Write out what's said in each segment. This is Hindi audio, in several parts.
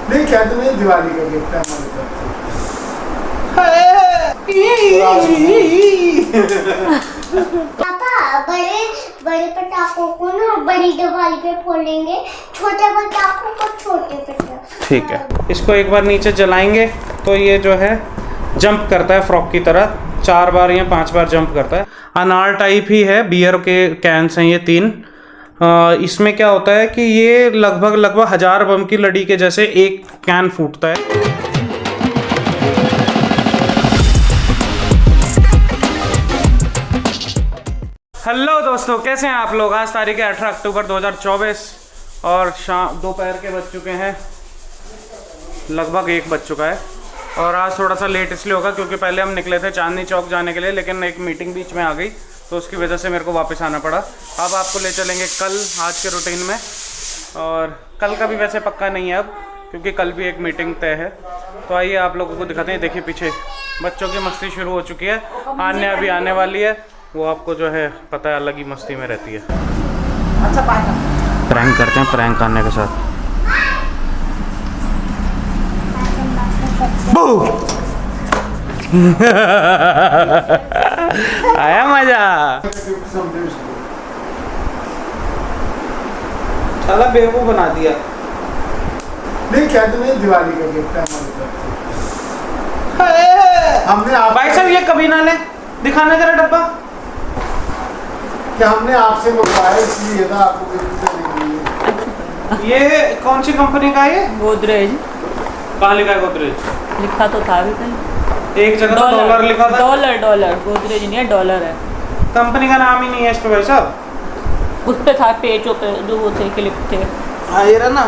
नहीं क्या तो नहीं, दिवाली का गिफ्ट है हमारे तरफ से। पापा बड़े बड़े पटाखों को ना बड़ी दिवाली पे फोड़ेंगे, छोटे पटाखों को छोटे पे। ठीक है, इसको एक बार नीचे जलाएंगे तो ये जो है जंप करता है फ्रॉक की तरह, 4 बार या 5 बार जंप करता है। अनार टाइप ही है, बियर के कैंस हैं ये 3। इसमें क्या होता है कि ये लगभग 1000 बम की लड़ी के जैसे एक कैन फूटता है। हेलो दोस्तों, कैसे हैं आप लोग। आज तारीख है 18 अक्टूबर 2024 और शाम दोपहर के बज चुके हैं, लगभग 1 बज चुका है। और आज थोड़ा सा लेट इसलिए होगा क्योंकि पहले हम निकले थे चांदनी चौक जाने के लिए, लेकिन एक मीटिंग बीच में आ गई तो उसकी वजह से मेरे को वापस आना पड़ा। अब आपको ले चलेंगे कल आज के रूटीन में, और कल का भी वैसे पक्का नहीं है अब क्योंकि कल भी एक मीटिंग तय है। तो आइए आप लोगों को दिखाते हैं। देखिए पीछे बच्चों की मस्ती शुरू हो चुकी है, आने अभी आने वाली है, वो आपको जो है पता है अलग ही मस्ती में रहती है। अच्छा प्रैंक करते हैं, प्रैंक करने के साथ आया मजा। साला बेवकूफ बना दिया। नहीं क्या तो नहीं, दिवाली का गिफ्ट है हमारे तरफ से। हमने आप भाई साहब ये कभी ना ले, दिखाना जरा डब्बा। क्या हमने आपसे मंगवाया इसलिए था आपको गिफ्ट देने के लिए। ये कौन सी कंपनी का है ये? गोदरेज। कहाँ लिखा है गोदरेज? लिखा तो था भी कहीं, एक जगह तो डॉलर लिखा था। डॉलर गोदरेज नहीं है, डॉलर है। कंपनी का नाम ही नहीं है इस पे भाई साहब। उस पे था पेजों पे जो वो थे क्लिप थे। हाँ ये रहा ना,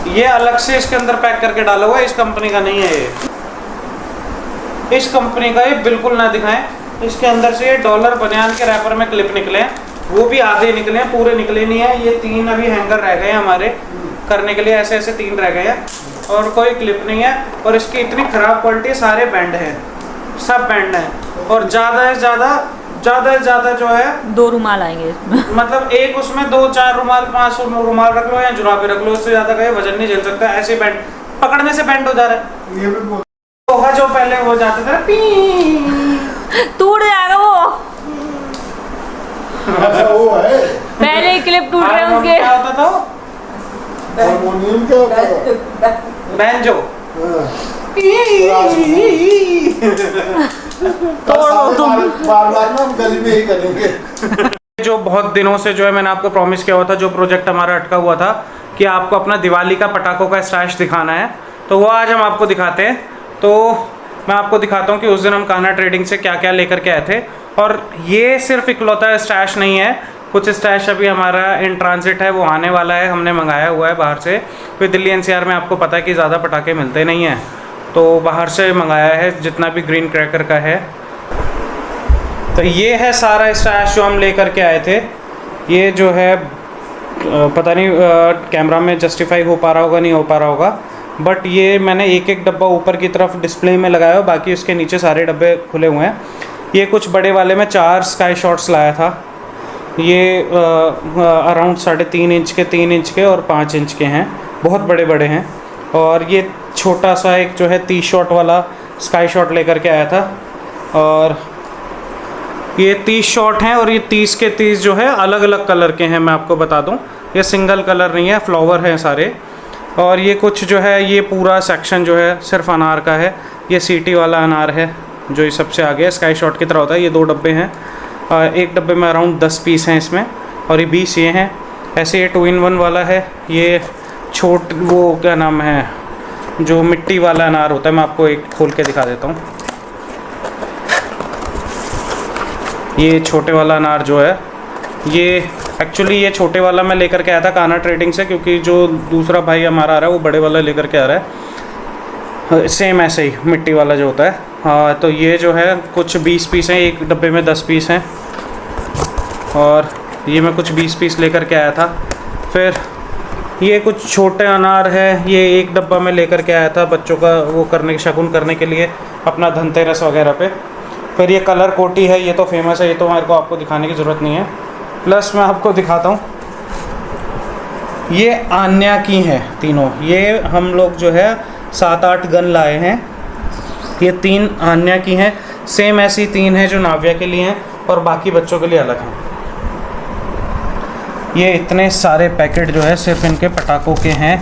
ये अलग से इसके अंदर पैक करके डाला हुआ है, इस कंपनी का नहीं है ये। इस कंपनी का ये बिल्कुल ना दिखाएं। इसके अंदर से ये डॉलर बनियान के रैपर में क्लिप निकले हैं, वो भी आधे निकले हैं, पूरे निकले नहीं है। ये 3 अभी हैंगर रह गए हैं हमारे करने के लिए, ऐसे ऐसे 3 रह गए हैं और कोई क्लिप नहीं है। और इसकी इतनी खराब क्वालिटी, सारे बैंड हैं, सब बैंड हैं। और ज़्यादा से ज़्यादा जो है 2 रुमाल आएंगे इसमें। मतलब एक उसमें 2-4 रुमाल 5 रुमाल रख लो या जुराबे रख लो, उससे ज़्यादा का ये वजन नहीं झेल सकता। ऐसे बैंड पकड़ने से बैंड हो जा रहा है। ये भी बहुत होगा जो पहले हो जाता था टूट जाएगा वो। अच्छा वो है। पहले ही क्लिप टूट रहे हैं उसके। क्या होता था वो? हारमोनियम क्या होता है? बैंजो। बार ना हम गली में ही करेंगे। जो बहुत दिनों से जो है मैंने आपको प्रॉमिस किया हुआ था, जो प्रोजेक्ट हमारा अटका हुआ था कि आपको अपना दिवाली का पटाखों का स्टैश दिखाना है, तो वो आज हम आपको दिखाते हैं। तो मैं आपको दिखाता हूँ कि उस दिन हम कान्हा ट्रेडिंग से क्या क्या लेकर के आए थे। और ये सिर्फ इकलौता स्टैश नहीं है, कुछ स्टैश अभी हमारा इन ट्रांजिट है, वो आने वाला है, हमने मंगाया हुआ है बाहर से। फिर दिल्ली एनसीआर में आपको पता है कि ज़्यादा पटाखे मिलते नहीं हैं, तो बाहर से मंगाया है जितना भी ग्रीन क्रैकर का है। तो ये है सारा स्टैश जो हम लेकर के आए थे। ये जो है पता नहीं कैमरा में जस्टिफाई हो पा रहा होगा नहीं हो पा रहा होगा, बट ये मैंने एक डब्बा ऊपर की तरफ डिस्प्ले में लगाया, बाकी उसके नीचे सारे डब्बे खुले हुए हैं। ये कुछ बड़े वाले में 4 स्काई शॉट्स लाया था। ये अराउंड 3.5 इंच के, 3 इंच के और 5 इंच के हैं, बहुत बड़े बड़े हैं। और ये छोटा सा एक जो है 30 शॉट वाला स्काई शॉट लेकर के आया था। और ये 30 शॉट हैं और ये 30 के 30 जो है अलग अलग कलर के हैं। मैं आपको बता दूं, ये सिंगल कलर नहीं है, फ्लावर हैं सारे। और ये कुछ जो है, ये पूरा सेक्शन जो है सिर्फ अनार का है। ये सीटी वाला अनार है जो ये सबसे आगे स्काई शॉट की तरह होता है। ये 2 डब्बे हैं, एक डब्बे में अराउंड 10 पीस हैं इसमें, और ये 20 ये हैं। ऐसे ये 2 in 1 वाला है। ये वो क्या नाम है, जो मिट्टी वाला अनार होता है, मैं आपको एक खोल के दिखा देता हूँ। ये छोटे वाला अनार जो है, ये एक्चुअली ये छोटे वाला मैं लेकर के आया था कान्हा ट्रेडिंग से, क्योंकि जो दूसरा भाई हमारा आ रहा है वो बड़े वाला लेकर के आ रहा है, सेम ऐसे ही मिट्टी वाला जो होता है। हाँ, तो ये जो है कुछ 20 पीस हैं, एक डब्बे में 10 पीस हैं, और ये मैं कुछ 20 पीस लेकर के आया था। फिर ये कुछ छोटे अनार है, ये एक डब्बा में लेकर के आया था बच्चों का वो करने, शगुन करने के लिए अपना धनतेरस वगैरह पे। फिर ये कलर कोटी है, ये तो फेमस है, ये तो मेरे को आपको दिखाने की ज़रूरत नहीं है। प्लस मैं आपको दिखाता हूँ, ये आन्या की हैं तीनों। ये हम लोग जो है 7-8 गन लाए हैं। ये 3 आन्या की हैं। सेम ऐसी 3 हैं जो नाव्या के लिए हैं और बाकी बच्चों के लिए अलग हैं। ये इतने सारे पैकेट जो है सिर्फ इनके पटाखों के हैं,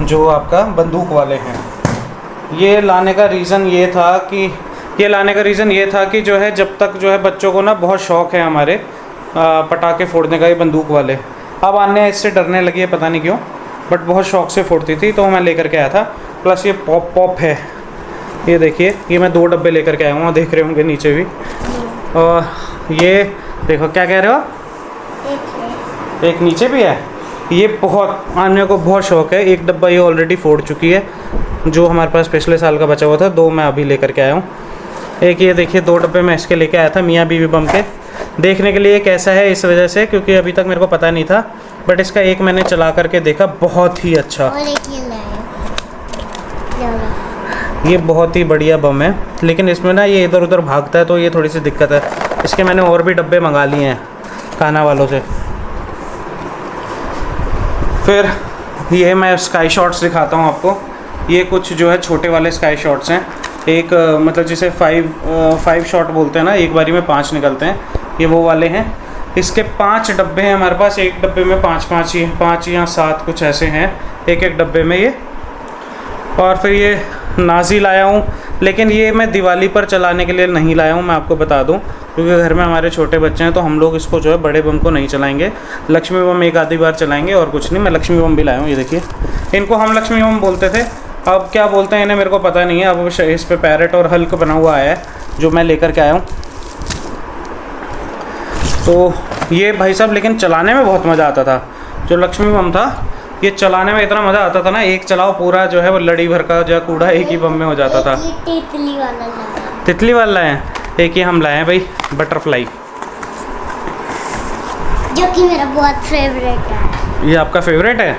जो आपका बंदूक वाले हैं। ये लाने का रीज़न ये था कि जो है जब तक जो है बच्चों को ना बहुत शौक़ है हमारे पटाखे फोड़ने का, ये बंदूक वाले। अब आन्या इससे डरने लगी है, पता नहीं क्यों, बट बहुत शौक़ से फोड़ती थी, तो मैं लेकर के आया था। प्लस ये पॉप है, ये देखिए, ये मैं 2 डब्बे लेकर के आया हूँ, देख रहे होंगे नीचे भी। और ये देखो, क्या कह रहे हो? एक नीचे भी है। ये बहुत आन्या को बहुत शौक़ है। 1 डब्बा ये ऑलरेडी फोड़ चुकी है, जो हमारे पास पिछले साल का बचा हुआ था। 2 मैं अभी लेकर के आया हूँ। एक ये देखिए 2 डब्बे मैं इसके लेके आया था मियाँ बीवी बम के, देखने के लिए कैसा है इस वजह से, क्योंकि अभी तक मेरे को पता नहीं था, बट इसका एक मैंने चला करके देखा, बहुत ही अच्छा। और एक ये बहुत ही बढ़िया बम है, लेकिन इसमें ना ये इधर उधर भागता है, तो ये थोड़ी सी दिक्कत है। इसके मैंने और भी डब्बे मंगा लिए हैं काना वालों से। फिर ये मैं स्काई शॉट्स दिखाता हूँ आपको। ये कुछ जो है छोटे वाले स्काई शॉट्स हैं। एक मतलब जिसे 5 शॉट बोलते हैं ना, एक बारी में 5 निकलते हैं, ये वो वाले हैं। इसके 5 डब्बे हैं हमारे पास। एक डब्बे में 5 या 7 कुछ ऐसे हैं एक डब्बे में ये। और फिर ये नाजी लाया हूँ, लेकिन ये मैं दिवाली पर चलाने के लिए नहीं लाया हूँ, मैं आपको बता दूँ, क्योंकि घर में हमारे छोटे बच्चे हैं, तो हम लोग इसको जो है बड़े बम को नहीं चलाएंगे। लक्ष्मी बम एक आधी बार चलाएंगे और कुछ नहीं। मैं लक्ष्मी बम भी लाया हूँ, ये देखिए। इनको हम लक्ष्मी बम बोलते थे, अब क्या बोलते हैं इन्हें मेरे को पता नहीं है। अब इस पे पैरेट और हल्क बना हुआ है जो मैं लेकर के आया हूँ। तो ये भाई साहब, लेकिन चलाने में बहुत मज़ा आता था। जो लक्ष्मी बम था, ये चलाने में इतना मज़ा आता था ना, एक चलाओ पूरा जो है वो लड़ी भर का जो कूड़ा एक ही बम में हो जाता था। तितली वाला लाया। तितली वाला है। एक ही हम लाए हैं भाई, बटरफ्लाई, जो कि मेरा बहुत फेवरेट है। ये आपका फेवरेट है।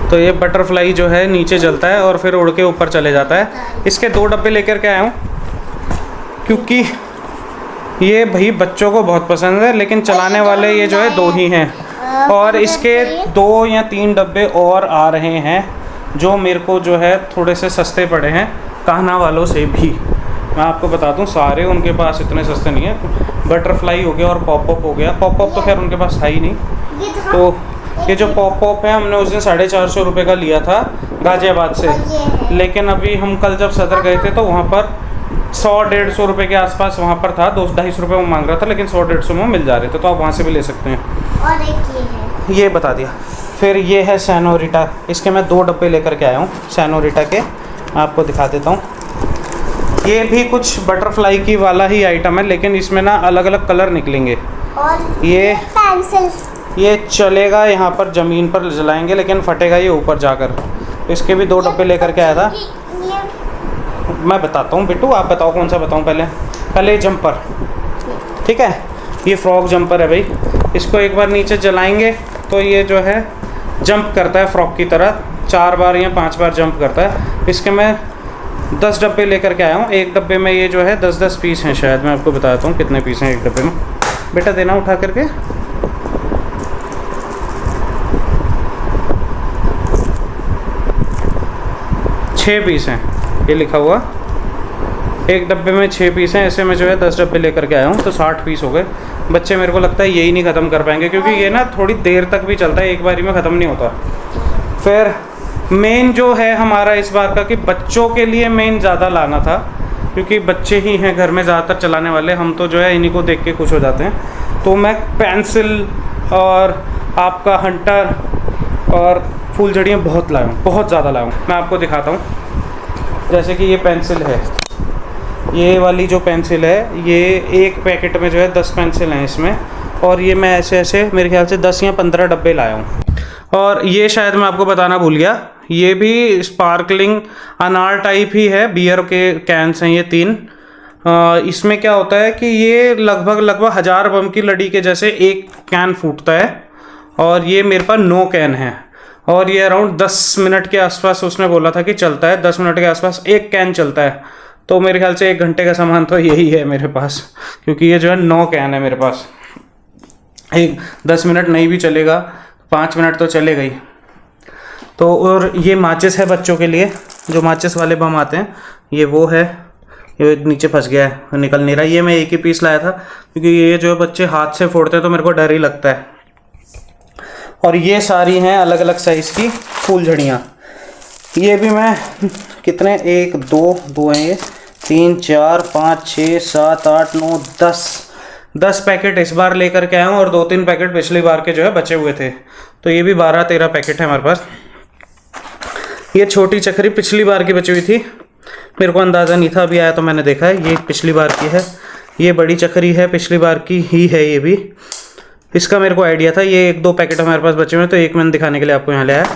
तो ये बटरफ्लाई जो है नीचे जलता है और फिर उड़ के ऊपर चले जाता है। इसके 2 डब्बे लेकर के आया हूँ, क्योंकि ये भाई बच्चों को बहुत पसंद है, लेकिन चलाने वाले ये जो है 2 ही हैं। और इसके 2 या 3 डब्बे और आ रहे हैं, जो मेरे को जो है थोड़े से सस्ते पड़े हैं कान्हा वालों से भी। मैं आपको बता दूं, सारे उनके पास इतने सस्ते नहीं है। बटरफ्लाई हो गया और पॉप हो गया। पॉप तो खैर उनके पास था ही नहीं। तो ये जो पॉप है, हमने उस दिन 450 रुपये का लिया था गाजियाबाद से, लेकिन अभी हम कल जब सदर गए थे तो वहाँ पर 100-150 रुपये के आसपास वहाँ पर था। 200-250 रुपये वो मांग रहा था, लेकिन 100-150 में मिल जा रहे थे, तो आप वहाँ से भी ले सकते हैं। और एक ये बता दिया। फिर ये है सैनोरिटा, इसके मैं 2 डब्बे लेकर के आया हूँ सैनोरिटा के, आपको दिखा देता हूँ। ये भी कुछ बटरफ्लाई की वाला ही आइटम है, लेकिन इसमें ना अलग अलग कलर निकलेंगे। और ये पेंसिल, ये चलेगा यहाँ पर ज़मीन पर जलाएंगे, लेकिन फटेगा ये ऊपर जाकर। इसके भी 2 डब्बे लेकर के आया था। मैं बताता हूँ बिट्टू, आप बताओ कौन सा बताऊँ पहले जंपर, ठीक है। ये फ्रॉक जंपर है भाई। इसको एक बार नीचे जलाएंगे तो ये जो है जंप करता है फ्रॉक की तरह, 4 बार या 5 बार जंप करता है। इसके मैं 10 डब्बे लेकर के आया हूँ। एक डब्बे में ये जो है 10-10 पीस हैं शायद। मैं आपको बताता हूँ कितने पीस हैं एक डब्बे में। बेटा देना उठा करके। 6 पीस हैं, ये लिखा हुआ। एक डब्बे में 6 पीस हैं। ऐसे में जो है 10 डब्बे लेकर के आया हूँ, तो 60 पीस हो गए। बच्चे मेरे को लगता है यही नहीं ख़त्म कर पाएंगे, क्योंकि ये ना थोड़ी देर तक भी चलता है, एक बारी में ख़त्म नहीं होता। फिर मेन जो है हमारा इस बार का, कि बच्चों के लिए मेन ज़्यादा लाना था, क्योंकि बच्चे ही हैं घर में ज़्यादातर चलाने वाले। हम तो जो है इन्हीं को देख के खुश हो जाते हैं। तो मैं पेंसिल और आपका हंटर और फूलझड़ियाँ बहुत लाया हूँ, बहुत ज़्यादा लाया हूँ। मैं आपको दिखाता हूँ। जैसे कि ये पेंसिल है, ये वाली जो पेंसिल है, ये एक पैकेट में जो है 10 पेंसिल हैं इसमें। और ये मैं ऐसे मेरे ख्याल से 10 या 15 डब्बे लाया हूँ। और ये शायद मैं आपको बताना भूल गया, ये भी स्पार्कलिंग अनार टाइप ही है। बियर के कैंस हैं ये 3। इसमें क्या होता है कि ये लगभग 1000 बम की लड़ी के जैसे एक कैन फूटता है। और ये मेरे पास 9 कैन है, और ये अराउंड 10 मिनट के आसपास उसने बोला था कि चलता है। 10 मिनट के आसपास एक कैन चलता है, तो मेरे ख्याल से 1 घंटे का सामान तो यही है मेरे पास, क्योंकि ये जो है 9 कैन है मेरे पास। एक 10 मिनट नहीं भी चलेगा, 5 मिनट तो चलेगा ही। तो और ये माचिस है बच्चों के लिए, जो माचिस वाले बम आते हैं, ये वो है। ये नीचे फंस गया है, निकल नहीं रहा। ये मैं एक ही पीस लाया था क्योंकि ये जो बच्चे हाथ से फोड़ते हैं तो मेरे को डर ही लगता है। और ये सारी हैं अलग अलग साइज़ की फूलझड़ियाँ। ये भी मैं कितने, 1 2 हैं ये, 3 4 5 6 7 8 9 10 पैकेट इस बार लेकर के आया हूँ और 2-3 पैकेट पिछली बार के जो है बचे हुए थे। तो ये भी 12-13 पैकेट है हमारे पास। ये छोटी चक्री पिछली बार की बची हुई थी, मेरे को अंदाज़ा नहीं था, अभी आया तो मैंने देखा है, ये पिछली बार की है। ये बड़ी चक्री है, पिछली बार की ही है ये भी, इसका मेरे को आइडिया था। ये 1-2 पैकेट हमारे पास बचे हुए हैं तो एक मैंने दिखाने के लिए आपको यहाँ ले आया।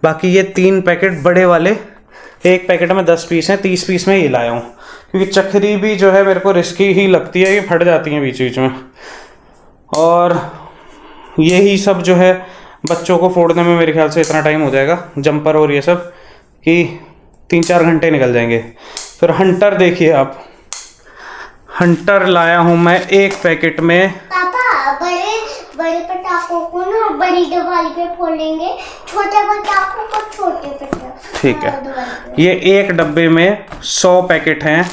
बाकी ये 3 पैकेट बड़े वाले, एक पैकेट में 10 पीस हैं, 30 पीस में ये लाया हूँ क्योंकि चक्री भी जो है मेरे को रिस्की ही लगती है, ये फट जाती हैं बीच बीच में। और यही सब जो है बच्चों को फोड़ने में मेरे ख्याल से इतना टाइम हो जाएगा, जंपर और ये सब, कि 3-4 घंटे निकल जाएंगे। फिर हंटर देखिए आप, हंटर लाया हूँ मैं एक पैकेट में। पापा बड़े पटाखों को ना बड़ी दिवाली पे फोड़ेंगे, छोटे पटाखों को छोटे पे। ठीक है, ये एक डब्बे में 100 पैकेट हैं,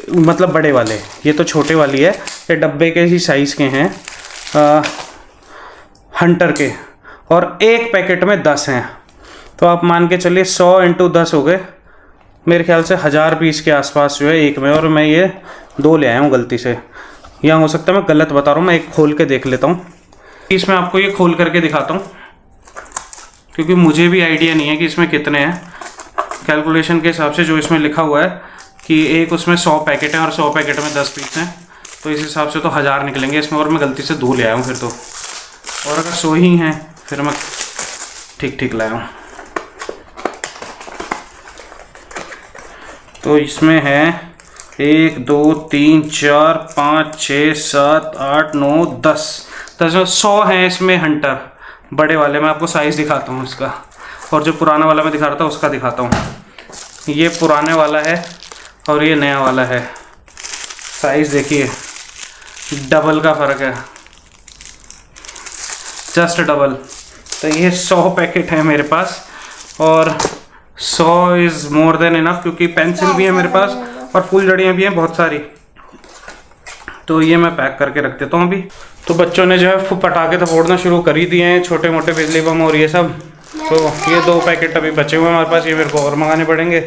मतलब बड़े वाले, ये तो छोटे वाली है, ये डब्बे के ही साइज़ के हैं हंटर के, और एक पैकेट में 10 हैं। तो आप मान के चलिए 100 × 10 हो गए, मेरे ख्याल से 1000 पीस के आसपास जो है एक में। और मैं ये 2 ले आया हूँ गलती से, या हो सकता है मैं गलत बता रहा हूँ, मैं एक खोल के देख लेता हूँ। इसमें आपको ये खोल करके दिखाता हूँ क्योंकि मुझे भी आइडिया नहीं है कि इसमें कितने हैं। कैलकुलेशन के हिसाब से जो इसमें लिखा हुआ है कि एक उसमें 100 पैकेट हैं और 100 पैकेट में 10 पीस हैं, तो इस हिसाब से तो 1000 निकलेंगे इसमें, और मैं गलती से 2 ले आया हूँ फिर तो। और अगर 100 ही हैं फिर मैं ठीक लाया हूँ। तो इसमें है 1 2 3 4 5 6 7 8 9 10 100 हैं इसमें हंटर बड़े वाले। मैं आपको साइज़ दिखाता हूँ इसका, और जो पुराना वाला मैं दिखा रहा था उसका दिखाता हूँ। ये पुराने वाला है और ये नया वाला है, साइज़ देखिए, डबल का फ़र्क है, जस्ट डबल। तो ये 100 पैकेट है मेरे पास, और 100 इज़ मोर देन इनफ क्योंकि पेंसिल भी है मेरे पास और फूलझड़ियाँ भी हैं बहुत सारी। तो ये मैं पैक करके रख देता हूँ अभी। तो बच्चों ने जो है पटाखे तो फोड़ना शुरू कर ही दिए हैं, छोटे मोटे बिजली बम और ये सब। तो ये 2 पैकेट अभी बचे हुए हैं हमारे पास, ये मेरे को और मंगाने पड़ेंगे।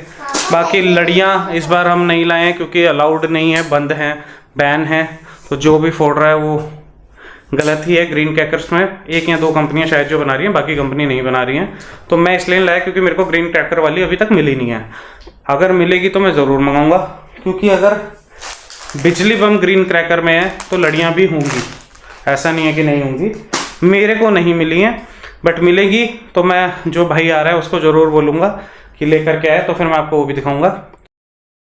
बाकी लड़ियाँ इस बार हम नहीं लाए हैं क्योंकि अलाउड नहीं है, बंद हैं, बैन है। तो जो भी फोड़ रहा है वो गलत ही है। ग्रीन क्रैकर्स में 1 या 2 कंपनियां शायद जो बना रही हैं, बाकी कंपनी नहीं बना रही हैं। तो मैं इसलिए लाया क्योंकि मेरे को ग्रीन क्रैकर वाली अभी तक मिली नहीं है। अगर मिलेगी तो मैं ज़रूर मंगाऊंगा, क्योंकि अगर बिजली बम ग्रीन क्रैकर में है तो लड़ियाँ भी होंगी, ऐसा नहीं है कि नहीं होंगी। मेरे को नहीं मिली हैं, बट मिलेगी तो मैं जो भाई आ रहा है उसको ज़रूर बोलूँगा कि लेकर के आए, तो फिर मैं आपको वो भी दिखाऊंगा।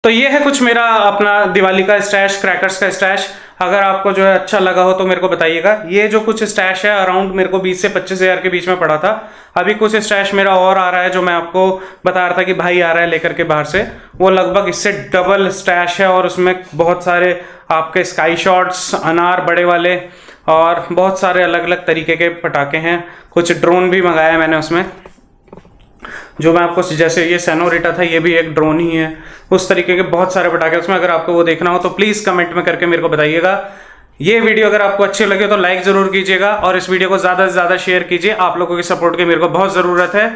तो ये है कुछ मेरा अपना दिवाली का स्टैश, क्रैकर्स का स्टैश। अगर आपको जो है अच्छा लगा हो तो मेरे को बताइएगा। ये जो कुछ स्टैश है अराउंड मेरे को 20 से 25 हज़ार के बीच में पड़ा था। अभी कुछ स्टैश मेरा और आ रहा है जो मैं आपको बता रहा था कि भाई आ रहा है लेकर के बाहर से, वो लगभग इससे डबल स्टैश है। और उसमें बहुत सारे आपके स्काई शॉट्स, अनार बड़े वाले, और बहुत सारे अलग अलग तरीके के पटाखे हैं। कुछ ड्रोन भी मंगाया है मैंने उसमें, जो मैं आपको, जैसे ये सेनोरिटा था, ये भी एक ड्रोन ही है। उस तरीके के बहुत सारे पटाखे उसमें। अगर आपको वो देखना हो तो प्लीज़ कमेंट में करके मेरे को बताइएगा। ये वीडियो अगर आपको अच्छी लगे तो लाइक ज़रूर कीजिएगा, और इस वीडियो को ज़्यादा से ज़्यादा शेयर कीजिए। आप लोगों की सपोर्ट की मेरे को बहुत ज़रूरत है।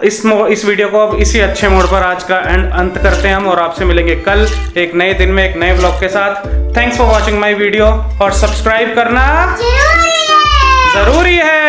इस वीडियो को अब इसी अच्छे मोड पर आज का अंत करते हैं हम, और आपसे मिलेंगे कल एक नए दिन में एक नए व्लॉग के साथ। Thanks for watching my video, और सब्सक्राइब करना ज़रूरी है।